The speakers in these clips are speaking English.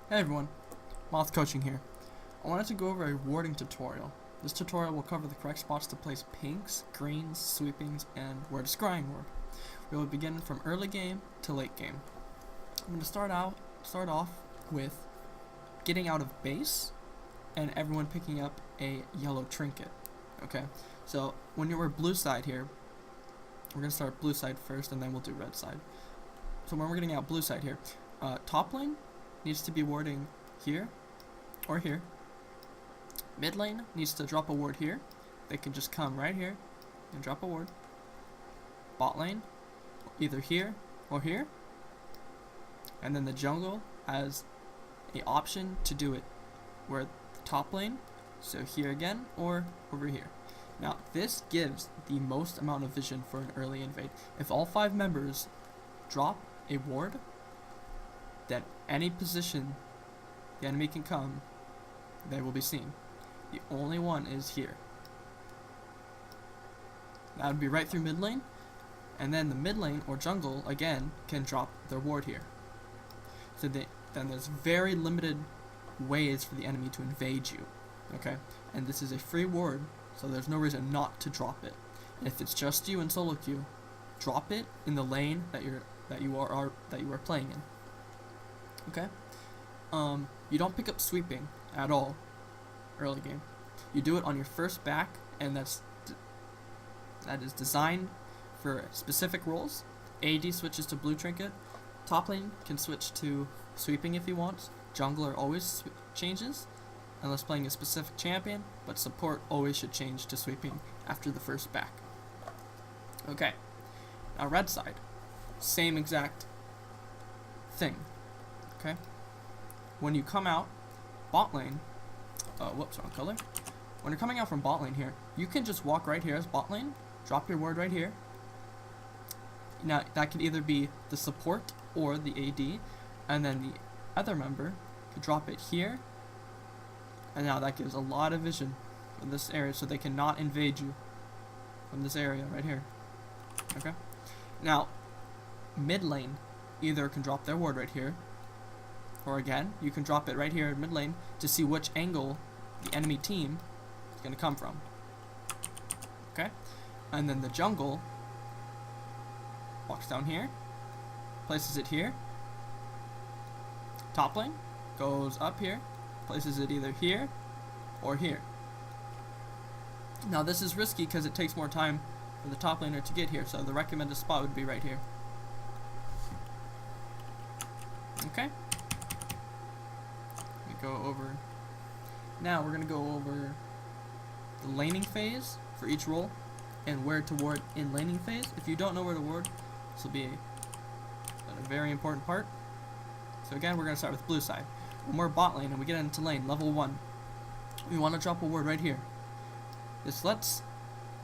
Hey everyone, M0th Coaching here. I wanted to go over a warding tutorial. This tutorial will cover the correct spots to place pinks, greens, sweepings, and where to scrying ward. We will begin from early game to late game. I'm going to start off with getting out of base and everyone picking up a yellow trinket. Okay, so when you're blue side here, we're going to start blue side first and then we'll do red side. So when we're getting out blue side here, top lane needs to be warding here or here. Mid lane needs to drop a ward here. They can just come right here and drop a ward. Bot lane, either here or here. And then the jungle has a option to do it where the top lane, so here again or over here. Now this gives the most amount of vision for an early invade. If all 5 members drop a ward, then any position the enemy can come, they will be seen. The only one is here. That would be right through mid lane, and then the mid lane or jungle again can drop their ward here. So then there's very limited ways for the enemy to invade you. Okay, and this is a free ward, so there's no reason not to drop it. And if it's just you in solo queue, drop it in the lane that you are playing in. Okay, you don't pick up sweeping at all early game. You do it on your first back, and that is designed for specific roles. AD switches to blue trinket. Top lane can switch to sweeping if he wants. Jungler always changes unless playing a specific champion, but support always should change to sweeping after the first back. Okay, now red side, same exact thing. Okay, when you come out bot lane, whoops, wrong color. When you're coming out from bot lane here, you can just walk right here as bot lane, drop your ward right here. Now that could either be the support or the AD, and then the other member could drop it here, and now that gives a lot of vision in this area, so they cannot invade you from this area right here. Okay, now mid lane either can drop their ward right here, or again, you can drop it right here in mid lane to see which angle the enemy team is going to come from. Okay? And then the jungle walks down here, places it here. Top lane goes up here, places it either here or here. Now this is risky because it takes more time for the top laner to get here, so the recommended spot would be right here. Okay? Go over. Now we're going to go over the laning phase for each role and where to ward in laning phase. If you don't know where to ward, this will be a very important part. So again, we're going to start with blue side. When we're bot lane and we get into lane, level 1, we want to drop a ward right here. This lets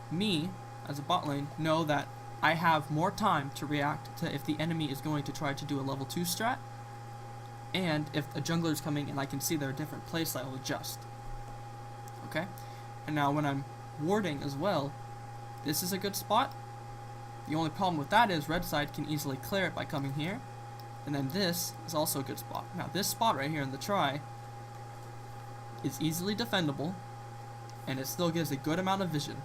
me, as a bot lane, know that I have more time to react to if the enemy is going to try to do a level 2 strat, and if a jungler is coming and I can see their different playstyle, I'll adjust. Okay? And now when I'm warding as well, this is a good spot. The only problem with that is red side can easily clear it by coming here. And then this is also a good spot. Now this spot right here in the try is easily defendable, and it still gives a good amount of vision.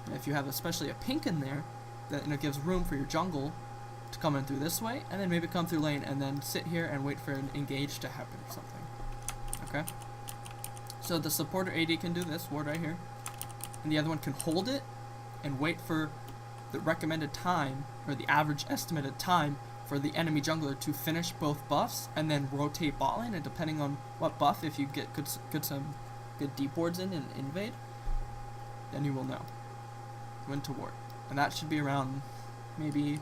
And if you have especially a pink in there, then it gives room for your jungle to come in through this way, and then maybe come through lane, and then sit here and wait for an engage to happen or something. Okay? So the supporter AD can do this, ward right here, and the other one can hold it and wait for the recommended time, or the average estimated time, for the enemy jungler to finish both buffs, and then rotate bot lane, and depending on what buff, if you get some good deep wards in and invade, then you will know when to ward. And that should be around maybe,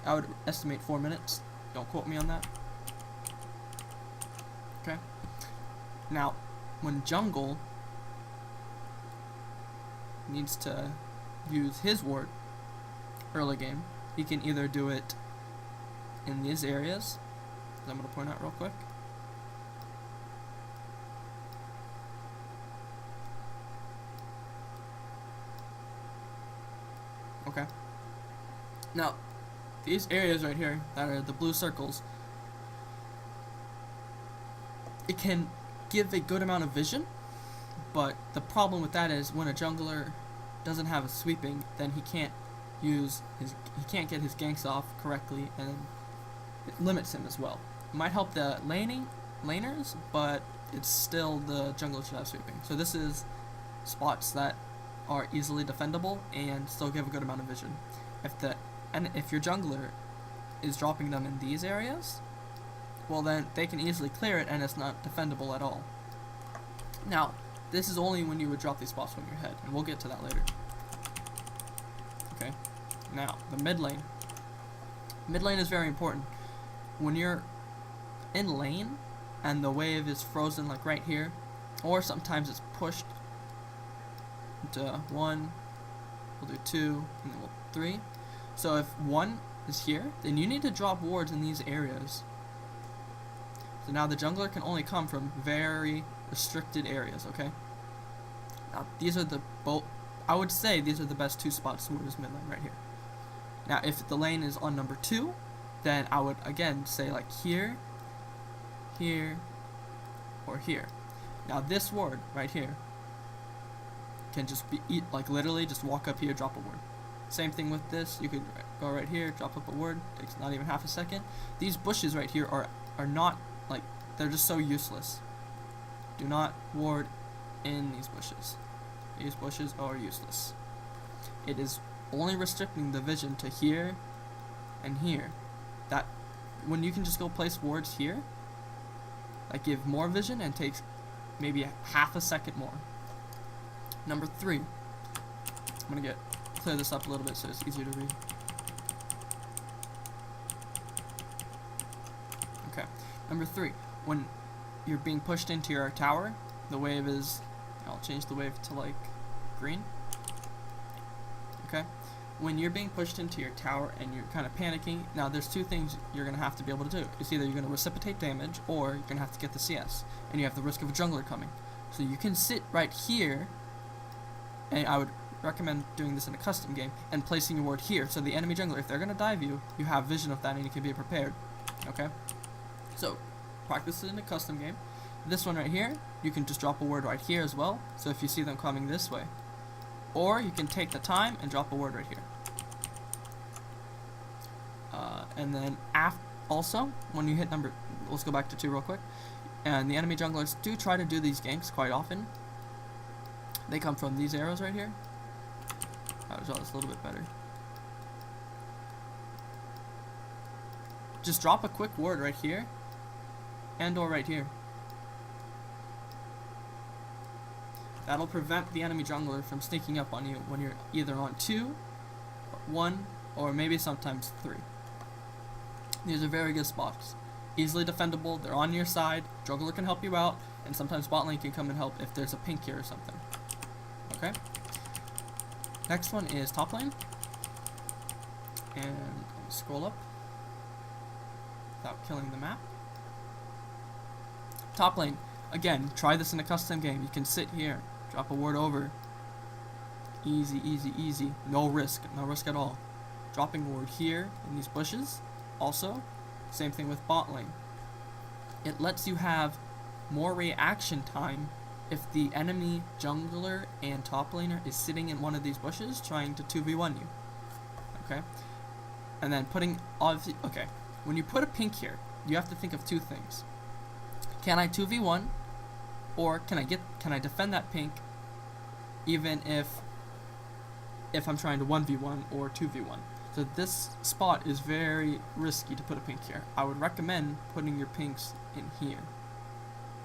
I would estimate 4 minutes. Don't quote me on that. Okay. Now, when jungle needs to use his ward early game, he can either do it in these areas, that I'm going to point out real quick. Okay. Now, these areas right here that are the blue circles, it can give a good amount of vision, but the problem with that is when a jungler doesn't have a sweeping, then he can't get his ganks off correctly, and it limits him as well. It might help the laners, but it's still the jungler should have sweeping. So this is spots that are easily defendable and still give a good amount of vision. If your jungler is dropping them in these areas, well then they can easily clear it and it's not defendable at all. Now, this is only when you would drop these spots from your head, and we'll get to that later. Okay, now the mid lane. Mid lane is very important. When you're in lane and the wave is frozen like right here, or sometimes it's pushed into 1, we'll do 2, and then we'll 3. So if 1 is here, then you need to drop wards in these areas. So now the jungler can only come from very restricted areas, okay? Now these are I would say these are the best 2 spots to move his mid lane right here. Now if the lane is on number 2, then I would again say like here, here, or here. Now this ward right here can just be like literally just walk up here, drop a ward. Same thing with this. You could go right here, drop up a ward. Takes not even half a second. These bushes right here are not like, they're just so useless. Do not ward in these bushes. These bushes are useless. It is only restricting the vision to here and here. That when you can just go place wards here that give more vision and takes maybe half a second more. Number 3. I'm gonna clear this up a little bit so it's easier to read. Okay. Number 3. When you're being pushed into your tower, the wave is, I'll change the wave to like green. Okay. When you're being pushed into your tower and you're kind of panicking, now there's 2 things you're going to have to be able to do. It's either you're going to reciprocate damage or you're going to have to get the CS. And you have the risk of a jungler coming. So you can sit right here, and I would recommend doing this in a custom game, and placing your ward here. So the enemy jungler, if they're going to dive you, you have vision of that and you can be prepared. Okay? So practice it in a custom game. This one right here, you can just drop a ward right here as well. So if you see them coming this way. Or you can take the time and drop a ward right here. And then also, when you hit let's go back to 2 real quick. And the enemy junglers do try to do these ganks quite often. They come from these arrows right here. I'll draw this a little bit better. Just drop a quick ward right here. And or right here. That'll prevent the enemy jungler from sneaking up on you when you're either on 2, 1, or maybe sometimes 3. These are very good spots. Easily defendable, they're on your side, jungler can help you out, and sometimes bot lane can come and help if there's a pink here or something. Okay? Next one is top lane. And scroll up without killing the map. Top lane. Again, try this in a custom game. You can sit here, drop a ward over. Easy, easy, easy. No risk at all. Dropping a ward here in these bushes. Also, same thing with bot lane. It lets you have more reaction time if the enemy jungler and top laner is sitting in one of these bushes trying to 2v1 you. Okay? And then okay, when you put a pink here, you have to think of 2 things. Can I 2v1? Or can I defend that pink even if I'm trying to 1v1 or 2v1? So this spot is very risky to put a pink here. I would recommend putting your pinks in here.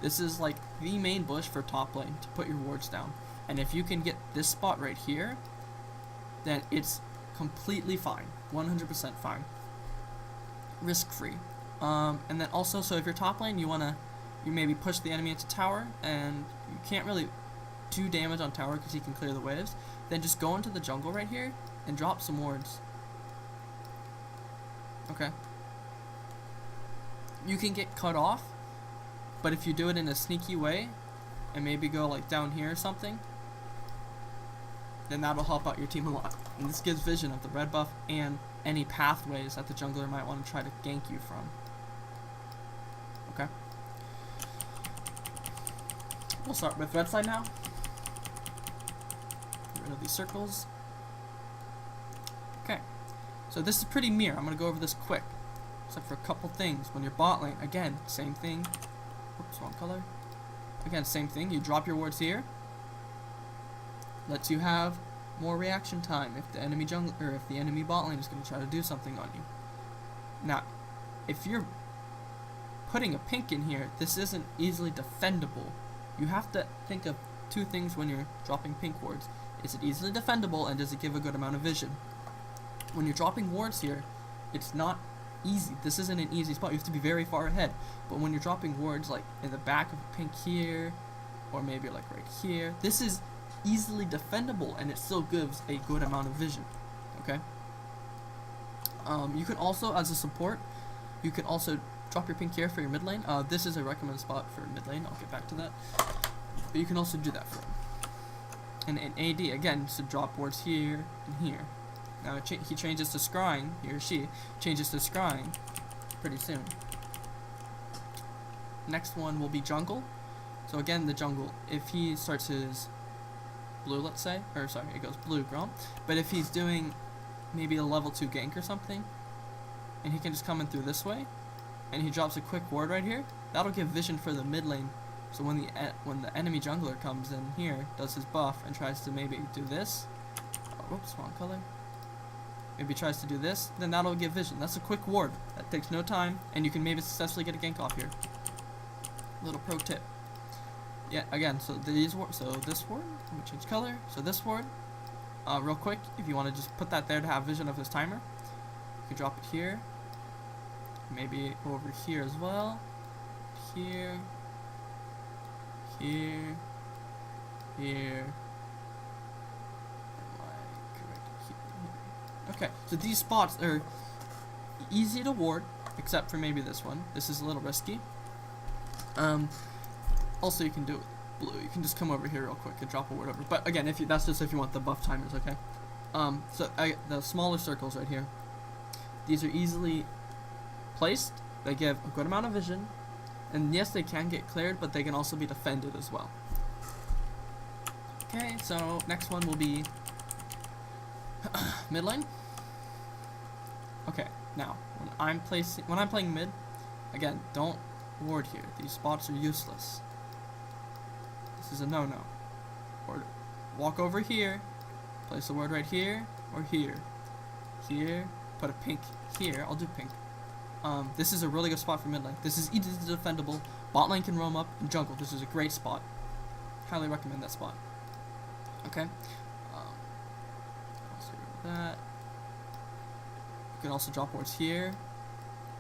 This is like the main bush for top lane to put your wards down. And if you can get this spot right here, then it's completely fine. 100% fine. Risk free. And then also, so if you're top lane, you maybe push the enemy into tower, and you can't really do damage on tower because he can clear the waves, then just go into the jungle right here and drop some wards. Okay. You can get cut off, but if you do it in a sneaky way, and maybe go like down here or something, then that'll help out your team a lot. And this gives vision of the red buff and any pathways that the jungler might want to try to gank you from. Okay. We'll start with red side now. Get rid of these circles. Okay, so this is pretty mere. I'm gonna go over this quick, except for a couple things. When you're bot lane, again, same thing. Oops, wrong color. Again, same thing. You drop your wards here. Lets you have more reaction time if the enemy jungle or if the enemy bot lane is going to try to do something on you. Now, if you're putting a pink in here, this isn't easily defendable. You have to think of two things when you're dropping pink wards. Is it easily defendable, and does it give a good amount of vision? When you're dropping wards here, it's not easy. This isn't an easy spot. You have to be very far ahead. But when you're dropping wards like in the back of a pink here, or maybe like right here, this is easily defendable, and it still gives a good amount of vision. Okay. You can also, as a support, you can also drop your pink here for your mid lane. This is a recommended spot for mid lane. I'll get back to that. But you can also do that for him. And in AD, again, to drop wards here and here. Now he changes to scrying, he or she changes to scrying pretty soon. Next one will be jungle. So again, the jungle, if he starts his blue, let's say, or sorry, it goes blue, Grom. But if he's doing maybe a level 2 gank or something, and he can just come in through this way, and he drops a quick ward right here, that'll give vision for the mid lane. So when the enemy jungler comes in here, does his buff, and tries to maybe do this, whoops, wrong color, maybe tries to do this, then that'll give vision. That's a quick ward. That takes no time, and you can maybe successfully get a gank off here. Little pro tip. Yeah, again, so this ward, let me change color. So this ward, real quick, if you want to just put that there to have vision of this timer, you can drop it here. Maybe over here as well. Here. Here. Here. Okay, so these spots are easy to ward, except for maybe this one. This is a little risky. Also, you can do it with blue. You can just come over here real quick and drop a ward over. But again, that's just if you want the buff timers, okay? The smaller circles right here, these are easily placed. They give a good amount of vision, and yes, they can get cleared, but they can also be defended as well. Okay, so next one will be mid lane. Okay, now when I'm playing mid, again, don't ward here. These spots are useless. This is a no-no. Or walk over here, place a ward right here or here. Here, put a pink here. I'll do pink. This is a really good spot for mid lane. This is easily defendable. Bot lane can roam up, and jungle. This is a great spot. Highly recommend that spot. Okay. That. You can also drop wards here,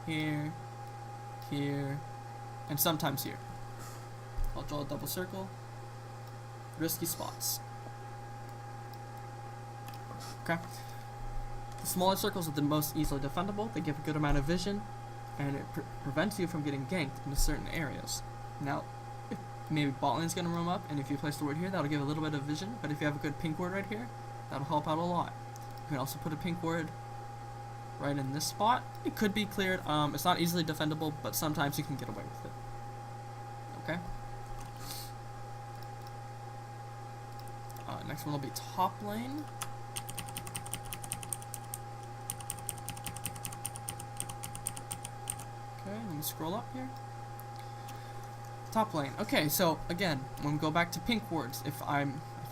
here, here, and sometimes here. I'll draw a double circle. Risky spots. Okay. The smaller circles are the most easily defendable. They give a good amount of vision, and it prevents you from getting ganked in certain areas. Now, if maybe bot lane is going to roam up, and if you place the ward here, that'll give a little bit of vision. But if you have a good pink ward right here, that'll help out a lot. You can also put a pink ward right in this spot. It could be cleared. It's not easily defendable, but sometimes you can get away with it. Okay. Next one will be top lane. Okay, let me scroll up here. Top lane. Okay, so again, when we go back to pink wards, if I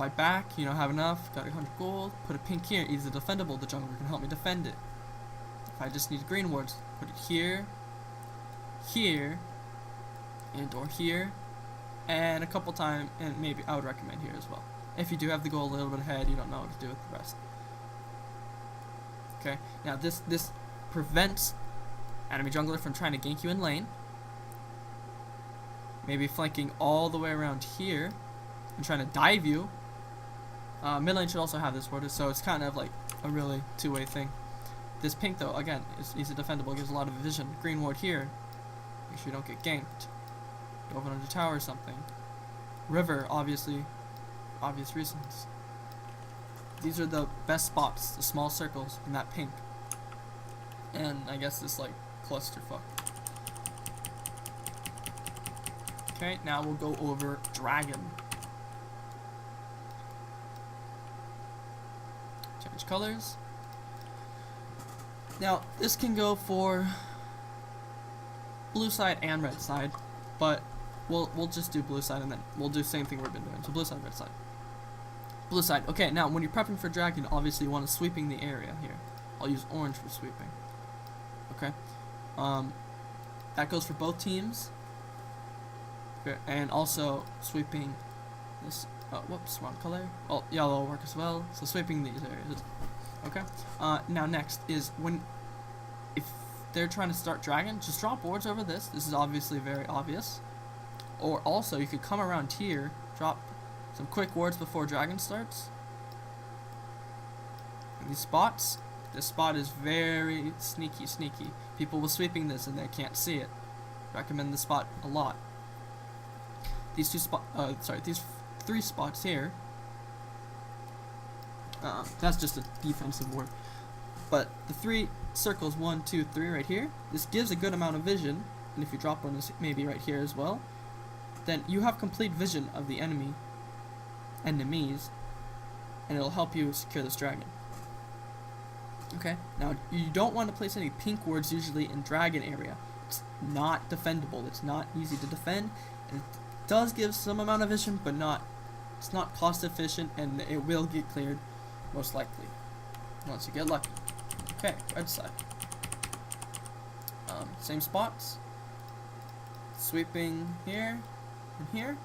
back, have enough, got 100 gold, put a pink here, easily defendable, the jungler can help me defend it. If I just need green wards, put it here, here, and or here, and a couple times, and maybe I would recommend here as well. If you do have the goal a little bit ahead, you don't know what to do with the rest. Okay, now this prevents enemy jungler from trying to gank you in lane. Maybe flanking all the way around here and trying to dive you. Mid lane should also have this ward, so it's kind of like a really two-way thing. This pink, though, again, is easy defendable, gives a lot of vision. Green ward here, make sure you don't get ganked. Go over under tower or something. River, obviously, obvious reasons. These are the best spots, the small circles in that pink. And I guess this, like, clusterfuck. Okay, now we'll go over dragon. Change colors. Now, this can go for blue side and red side, but we'll just do blue side and then we'll do the same thing we've been doing. So blue side, red side. Blue side. Okay, now when you're prepping for dragon, obviously you want to sweeping the area here. I'll use orange for sweeping. Okay. That goes for both teams. Okay, and also sweeping this. Oh, whoops, wrong color. Oh, yellow will work as well. So sweeping these areas. Okay. Now next is if they're trying to start dragon, just drop wards over this. This is obviously very obvious. Or also you could come around here, drop some quick wards before dragon starts. And these spots. This spot is very sneaky. People will sweeping this and they can't see it. Recommend this spot a lot. These these 3 spots here. That's just a defensive ward. But the 3 circles, 1, 2, 3 right here, this gives a good amount of vision. And if you drop one maybe right here as well, then you have complete vision of the enemies, and it'll help you secure this dragon. Okay, now you don't want to place any pink wards usually in dragon area. It's not defendable. It's not easy to defend, and it does give some amount of vision, but it's not cost efficient, and it will get cleared most likely once you get lucky. Okay, red side. Same spots. Sweeping here and here.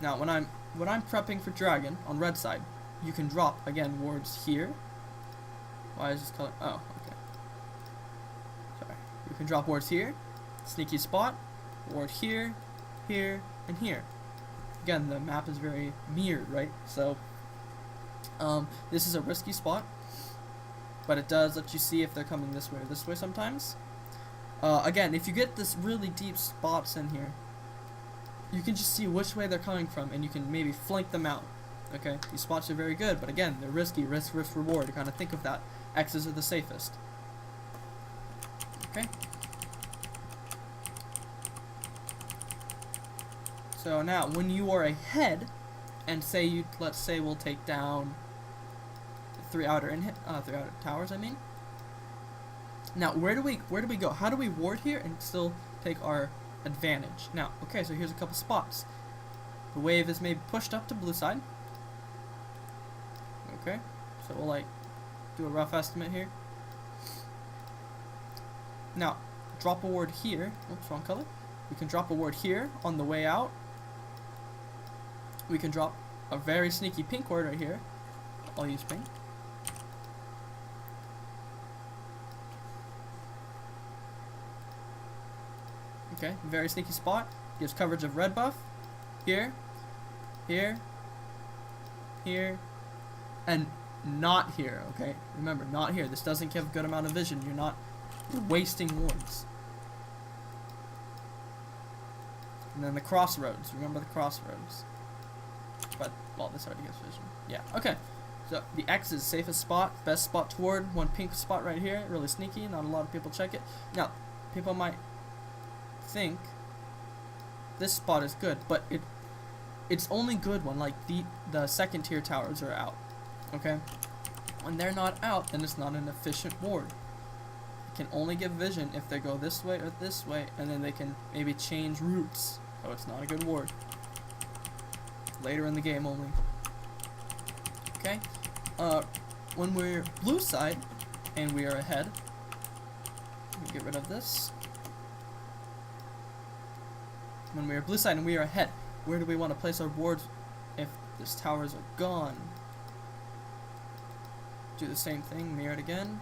Now when I'm prepping for dragon on red side, you can drop again wards here. Why is this color? Oh, okay. Sorry. You can drop wards here. Sneaky spot. Ward here, here, and here. Again, the map is very mirrored, right? So, this is a risky spot, but it does let you see if they're coming this way or this way sometimes. Again, if you get this really deep spots in here, you can just see which way they're coming from, and you can maybe flank them out. Okay, these spots are very good, but again, they're risky. Risk, reward. You kind of think of that. X's are the safest. Okay. So now, when you are ahead, and let's say we'll take down 3 outer towers. I mean. Now, where do we go? How do we ward here and still take our advantage? Now, okay, so here's a couple spots. The wave is maybe pushed up to blue side. Okay, so we'll do a rough estimate here. Now, drop a ward here. Oops, wrong color. We can drop a ward here on the way out. We can drop a very sneaky pink ward right here. I'll use pink. Okay, very sneaky spot. Gives coverage of red buff. Here, here, here, and not here, okay? Remember, not here. This doesn't give a good amount of vision. You're wasting wards. And then the crossroads. Remember the crossroads. But, well, this already gives vision. Yeah, okay. So, the X is safest spot. Best spot toward. One pink spot right here. Really sneaky. Not a lot of people check it. Now, people might think this spot is good, but it's only good when, the second tier towers are out. Okay? When they're not out, then it's not an efficient ward. It can only give vision if they go this way or this way, and then they can maybe change routes. So it's not a good ward. Later in the game only. Okay? When we're blue side, and we are ahead, let me get rid of this. When we are blue side and we are ahead, where do we want to place our wards if these towers are gone? Do the same thing, mirror it again.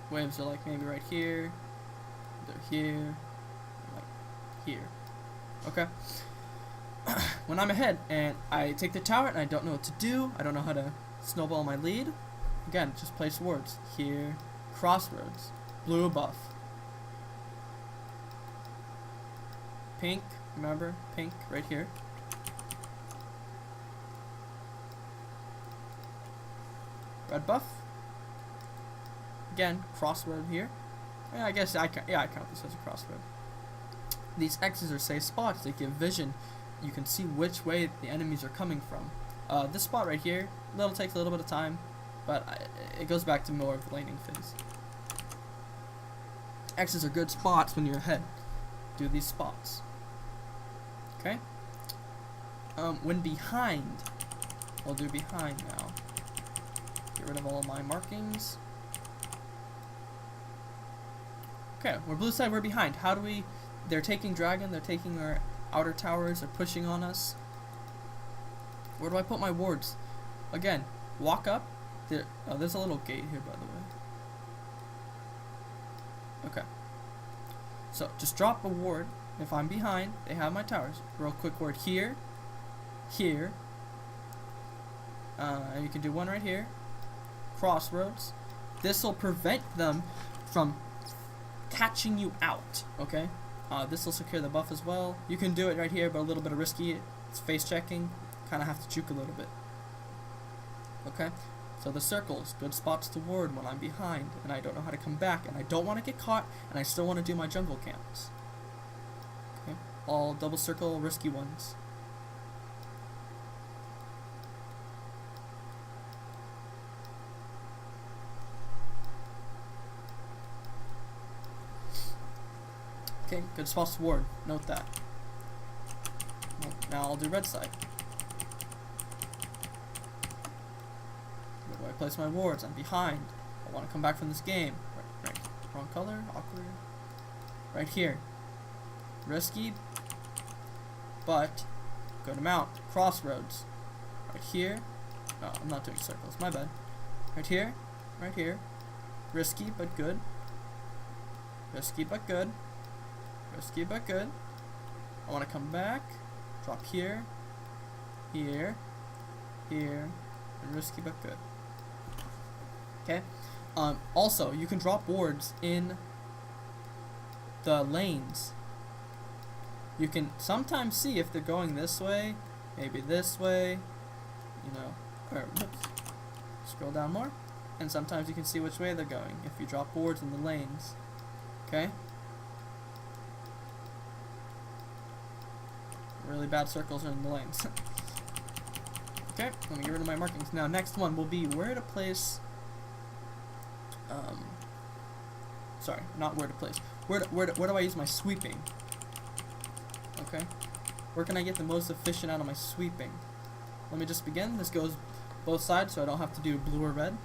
Waves are maybe right here. They're here. Here. Okay. When I'm ahead and I take the tower and I don't know what to do, I don't know how to snowball my lead, again, just place wards. Here. Crossroads. Blue buff. Pink, remember? Pink, right here. Red buff. Again, crossroad here. I guess I count this as a crossroad. These X's are safe spots that give vision. You can see which way the enemies are coming from. This spot right here, takes a little bit of time, but it goes back to more of the laning phase. X's are good spots when you're ahead. Do these spots. Okay? When behind, we'll do behind now. Get rid of all of my markings. Okay, we're blue side, we're behind. How do we... They're taking dragon, they're taking our outer towers, they're pushing on us. Where do I put my wards? Again, walk up. There's a little gate here, by the way. Okay. So, just drop a ward. If I'm behind, they have my towers. Real quick ward here. Here. And you can do one right here. Crossroads. This will prevent them from catching you out. Okay? This will secure the buff as well. You can do it right here, but a little bit of risky. It's face checking. Kind of have to juke a little bit. Okay? So the circles, good spots to ward when I'm behind and I don't know how to come back and I don't want to get caught and I still want to do my jungle camps. Okay? All double circle, risky ones. Okay, good spots to ward. Note that. Well, now I'll do red side. Where do I place my wards? I'm behind. I want to come back from this game. Right. Wrong color. Awkward. Right here. Risky. But good amount. Crossroads. Right here. Oh, I'm not doing circles. My bad. Right here. Right here. Risky but good. Risky but good. Risky but good. I want to come back. Drop here. Here. Here. And risky but good. Okay. Also, you can drop wards in the lanes. You can sometimes see if they're going this way, maybe this way, you know, or whoops, scroll down more, and sometimes you can see which way they're going if you drop wards in the lanes. Okay. Really bad circles are in the lanes. Okay, let me get rid of my markings. Now, next one will be where to place. Sorry, not where to place. Where do I use my sweeping? Okay, where can I get the most efficient out of my sweeping? Let me just begin. This goes both sides, so I don't have to do blue or red.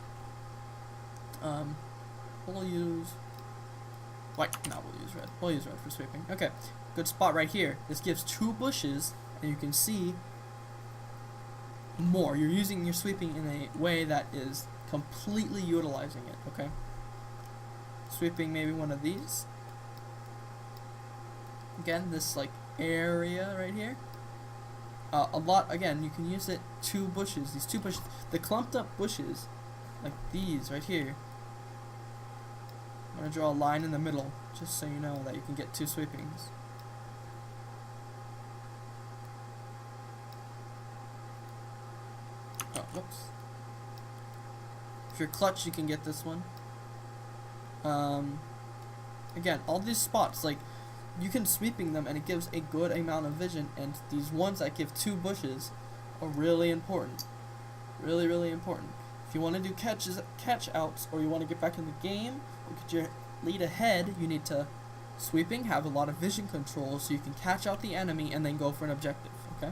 We'll use white. No, we'll use red. We'll use red for sweeping. Okay, good spot right here. This gives 2 bushes, and you can see more. You're using your sweeping in a way that is completely utilizing it. Okay. Sweeping maybe one of these. Again, this like area right here. A lot. Again, you can use it 2 bushes. These 2 bushes, the clumped up bushes, like these right here. I'm gonna draw a line in the middle, just so you know that you can get 2 sweepings. Oh, whoops. If you're clutch, you can get this one. Again, all these spots, like, you can sweeping them and it gives a good amount of vision, and these ones that give 2 bushes are really important. Really, really important. If you want to do catch outs, or you want to get back in the game, or get your lead ahead, you need to sweeping, have a lot of vision control so you can catch out the enemy and then go for an objective, okay?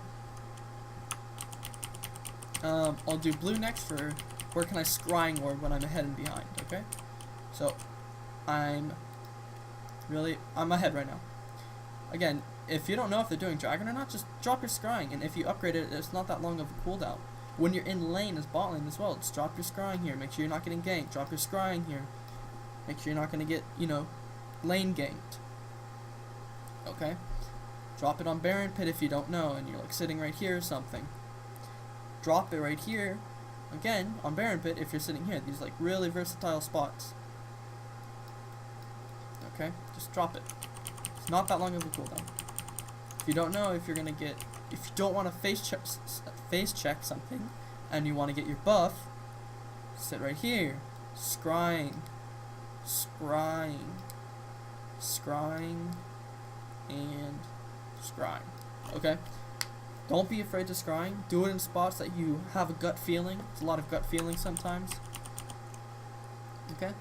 I'll do blue next for where can I scrying ward when I'm ahead and behind, okay? So, I'm ahead right now. Again, if you don't know if they're doing dragon or not, just drop your scrying, and if you upgrade it, it's not that long of a cooldown. When you're in lane as bot lane as well, just drop your scrying here, make sure you're not getting ganked, drop your scrying here, make sure you're not going to get, you know, lane ganked. Okay? Drop it on Baron Pit if you don't know, and you're like sitting right here or something. Drop it right here, again, on Baron Pit if you're sitting here. These like really versatile spots. Okay? Just drop it. It's not that long of a cooldown. If you don't know if you're gonna get, if you don't want to face check something, and you want to get your buff, sit right here, scrying, scrying, and scrying. Okay? Don't be afraid to scrying. Do it in spots that you have a gut feeling. It's a lot of gut feeling sometimes. Okay?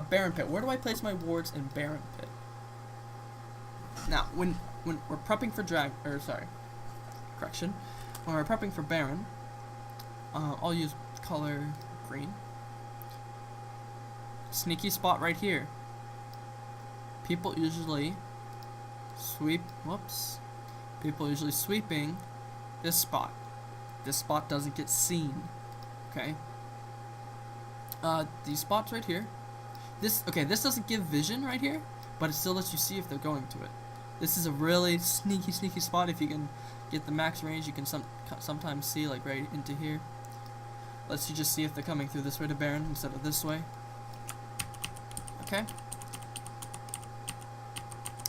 Baron Pit. Where do I place my wards in Baron Pit? Now, when we're prepping for when we're prepping for Baron, I'll use color green. Sneaky spot right here. People usually sweeping this spot. This spot doesn't get seen. Okay? These spots right here. This doesn't give vision right here, but it still lets you see if they're going to it. This is a really sneaky spot. If you can get the max range, you can sometimes see like right into here. Lets you just see if they're coming through this way to Baron instead of this way. Okay.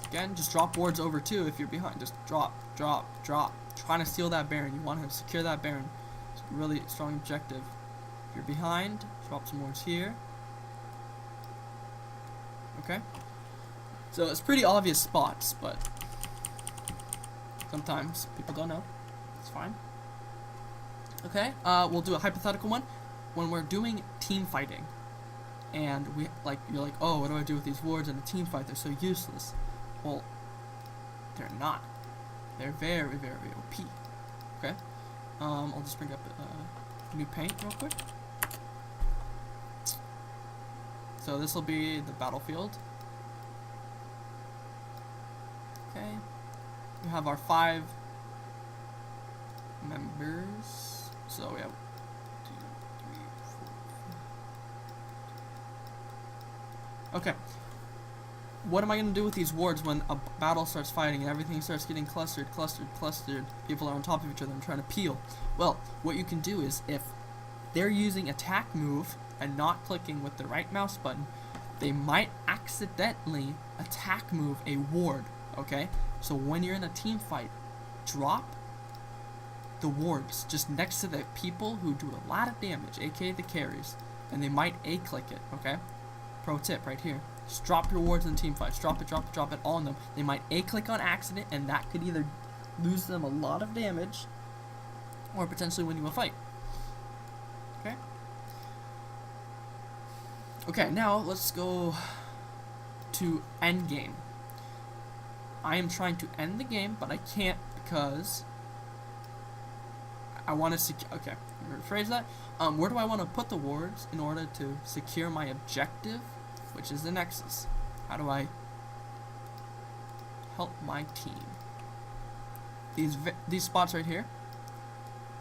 Again, just drop wards over too if you're behind. Just drop. Trying to steal that Baron. You want to secure that Baron. It's a really strong objective. If you're behind, drop some wards here. Okay. So it's pretty obvious spots, but sometimes people don't know. It's fine. Okay, we'll do a hypothetical one. When we're doing team fighting, and you're like, oh, what do I do with these wards in a team fight? They're so useless. Well, they're not. They're very OP. Okay. I'll just bring up new paint real quick. So this will be the battlefield. Okay. We have our 5 members. So we have 2, 3, 4. Okay. What am I going to do with these wards when a battle starts fighting and everything starts getting clustered? People are on top of each other and trying to peel. Well, what you can do is if they're using attack move and not clicking with the right mouse button, they might accidentally attack move a ward. Okay, so when you're in a team fight, drop the wards just next to the people who do a lot of damage, aka the carries, and they might A-click it. Okay, pro tip right here: just drop your wards in team fights. Drop it all on them. They might A-click on accident, and that could either lose them a lot of damage or potentially win you a fight. Okay. Okay, now let's go to end game. I am trying to end the game, but I can't because I want to secure. Okay, rephrase that. Where do I want to put the wards in order to secure my objective, which is the Nexus? How do I help my team? These spots right here.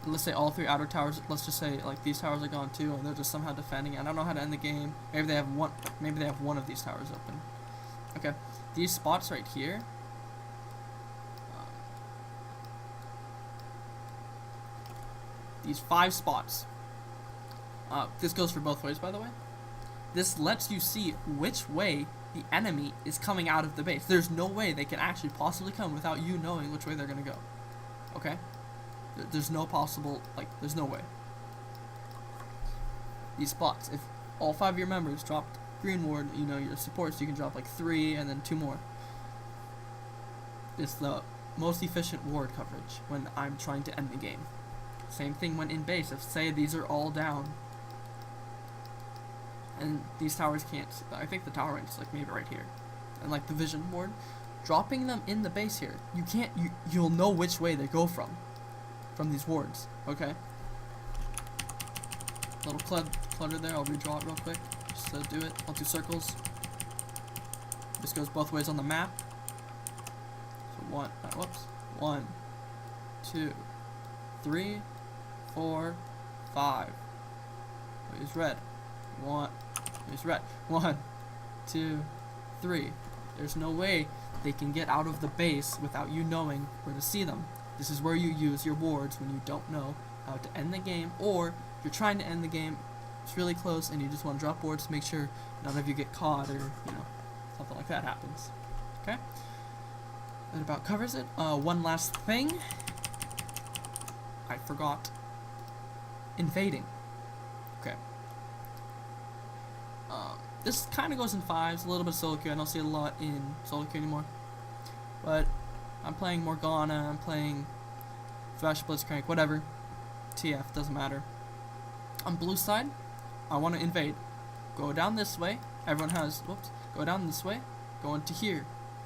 Let's say all 3 outer towers. Let's just say like these towers are gone too, and they're just somehow defending. I don't know how to end the game. Maybe they have one. Maybe they have one of these towers open. Okay, these spots right here. These 5 spots. This goes for both ways, by the way. This lets you see which way the enemy is coming out of the base. There's no way they can actually possibly come without you knowing which way they're gonna go. Okay? There's no possible, there's no way. These spots, if all 5 of your members dropped green ward, your supports, you can drop 3 and then 2 more. It's the most efficient ward coverage when I'm trying to end the game. Same thing when in base. If say these are all down and these towers can't, I think the tower range is maybe right here, and the vision ward, dropping them in the base here, you'll know which way they go from these wards. Okay, little clutter there. I'll redraw it real quick just to do it. I'll do circles. This goes both ways on the map. So 1, 2, 3, 4, 5. Use red. Use red. 1, 2, 3. There's no way they can get out of the base without you knowing where to see them. This is where you use your wards when you don't know how to end the game, or you're trying to end the game, it's really close, and you just want to drop wards to make sure none of you get caught or something like that happens. Okay? That about covers it. One last thing. I forgot. Invading. Okay. this kind of goes in 5s, a little bit of solo queue. I don't see it a lot in solo queue anymore. But I'm playing Morgana, I'm playing Thrash Blitzcrank, whatever. TF, doesn't matter. On blue side, I want to invade. Go down this way. Everyone has, whoops, go down this way. Go into here.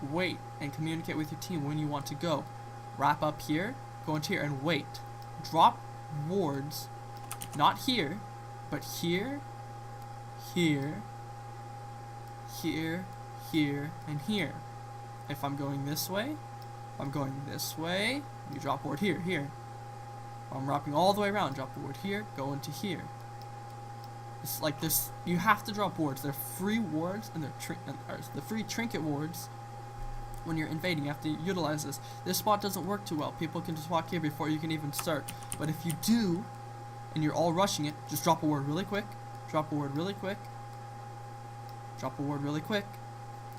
Wait and communicate with your team when you want to go. Wrap up here. Go into here and wait. Drop wards, not here, but here, here, here, here, and here. If I'm going this way, you drop ward here, here. If I'm wrapping all the way around, drop the ward here, go into here. It's like this. You have to drop wards. They're free wards, and they're the free trinket wards. When you're invading, you have to utilize this. This spot doesn't work too well. People can just walk here before you can even start. But if you do, and you're all rushing it, just drop a ward really quick. Drop a ward really quick. Drop a ward really quick.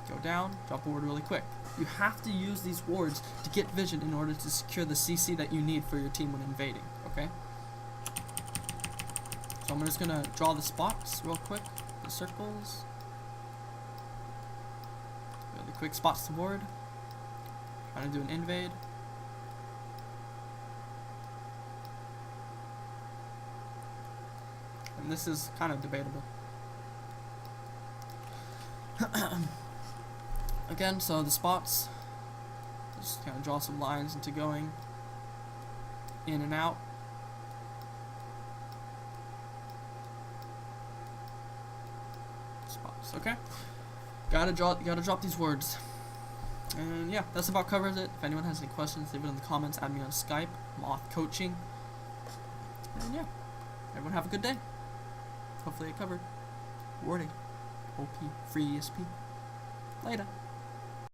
Go down. Drop a ward really quick. You have to use these wards to get vision in order to secure the CC that you need for your team when invading. Okay. So I'm just gonna draw the spots real quick. The circles. The quick spots to ward. Trying to do an invade. And this is kind of debatable. Again, so the spots. Just kind of draw some lines into going in and out. Spots, okay? Gotta drop these words. And yeah, that's about covers it. If anyone has any questions, leave it in the comments. Add me on Skype, M0th Coaching. And yeah, everyone have a good day. Hopefully it covered. Warding. OP, free ESP. Later.